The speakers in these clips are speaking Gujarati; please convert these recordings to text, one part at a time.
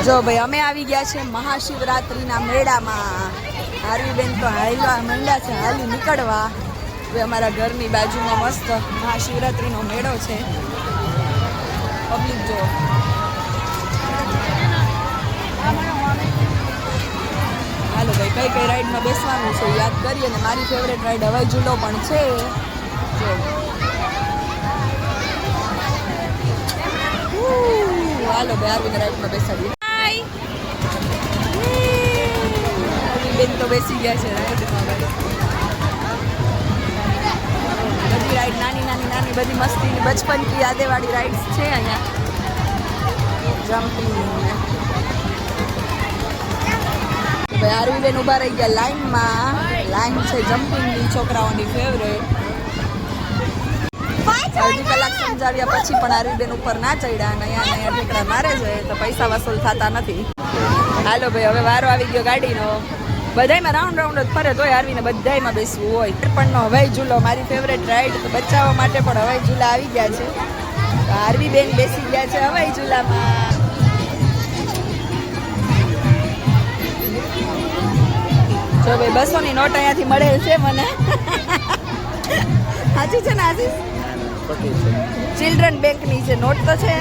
જો ભાઈ અમે આવી ગયા છે મહાશિવરાત્રિના મેળામાં. આરવીબેન તો હાલવા માંડ્યા છે, હાલી નીકળવા. હવે અમારા ઘરની બાજુમાં મસ્ત મહાશિવરાત્રિનો મેળો છે. પબ્લિક જો હાલો ભાઈ કઈ કઈ રાઈડમાં બેસવાનું છે યાદ કરીએ. અને મારી ફેવરેટ રાઈડ હવાઈ ઝૂલો પણ છે. જો હાલો ભાઈ આરવીને રાઈડમાં બેસાડીએ. બેન તો બેસી ગયા છે રાઈડમાં. બધી રાઈડ નાની નાની બધી મસ્તીની બચપન કી યાદેવાળી રાઈડ્સ છે અહીંયા. જમ્પિંગ ભાઈ આરવીબેન ઊભા રહી ગયા લાઈનમાં. લાઈન છે જમ્પિંગની, છોકરાઓની ફેવરેટ. અડધી કલાક સમજાવ્યા પછી પણ આરવીબેન ઉપર ના ચડ્યા અને અહીંયા ઠેકડા મારે છે તો પૈસા વસૂલ થતા નથી. હાલો ભાઈ હવે વારો આવી ગયો ગાડીનો. બધાયમાં રાઉન્ડ જ ફરે તોય આરવીને બધાયમાં બેસવું હોય. પણ હવાઈ ઝૂલો મારી ફેવરેટ રાઈડ, તો બચાવવા માટે પણ હવાઈ ઝૂલા આવી ગયા છે. તો આરવી બેન બેસી ગયા છે હવાઈ ઝૂલામાં. જો ભાઈ 200ની નોટ અહીંયાથી મળેલ છે મને. સાચી છે ને આશીષ? ચિલ્ડ્રન બેંકની છે નોટ તો છે,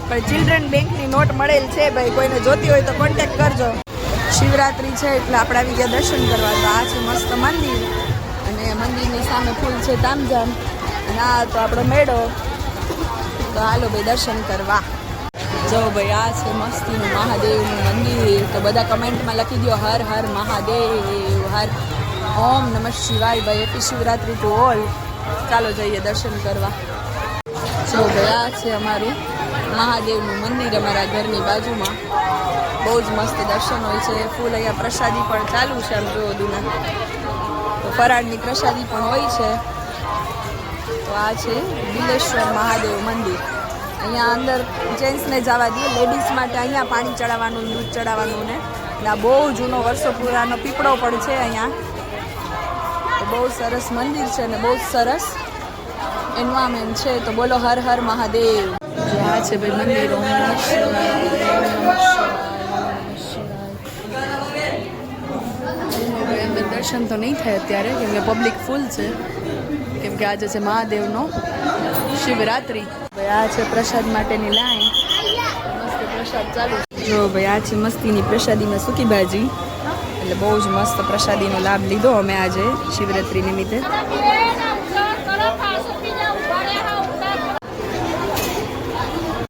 પણ ચિલ્ડ્રન બેંકની નોટ મળેલ છે ભાઈ. કોઈને જોતી હોય તો કોન્ટેક્ટ કરજો. શિવરાત્રી છે એટલે આપણે આવી ગયા દર્શન કરવા. તો આ છે મસ્ત મંદિર અને મંદિરની સામે ફૂલ છે તામઝામ અને આ તો આપણો મેળો. તો હાલો ભાઈ દર્શન કરવા. જો ભાઈ આ છે મસ્તીનું મહાદેવનું મંદિર. તો બધા કમેન્ટમાં લખી દો હર હર મહાદેવ, હર ઓમ નમઃ શિવાય. ભાઈ હેપી શિવરાત્રી ટુ ઓલ. ચાલો જઈએ દર્શન કરવા. જો ભાઈ આ છે અમારું મહાદેવનું મંદિર અમારા ઘરની બાજુમાં. બહુ જ મસ્ત દર્શન હોય છે. ફૂલ અહીંયા પ્રસાદી પણ ચાલુ છે. આમ જો દુના તો ફરાળની પ્રસાદી પણ હોય છે. તો આ છે બિલેશ્વર મહાદેવ મંદિર. અહીંયા અંદર જેન્ટ્સને જવા દઈએ, લેડીઝ માટે અહીંયા પાણી ચડાવવાનું, દૂધ ચડાવવાનું ને. એટલે આ બહુ જૂનો વર્ષો પુરાનો પીપળો પણ છે અહીંયા. તો બહુ સરસ મંદિર છે અને બહુ સરસ એન્વાયરમેન્ટ છે. તો બોલો હર હર મહાદેવ. આ છે ભાઈ મંદિર. ઓમ નમઃ શિવાય, ઓમ નમઃ શિવાય. દર્શન તો નહીં થાય અત્યારે કેમ કે પબ્લિક ફૂલ છે, કેમ કે આજે છે મહાદેવનો શિવરાત્રિ. ભાઈ આ છે પ્રસાદ માટેની લાઈન. મસ્ત પ્રસાદ ચાલુ. જો ભાઈ આ છે મસ્તીની પ્રસાદીમાં સૂકી ભાજી. એટલે બહુ જ મસ્ત પ્રસાદીનો લાભ લીધો અમે આજે શિવરાત્રિ નિમિત્તે.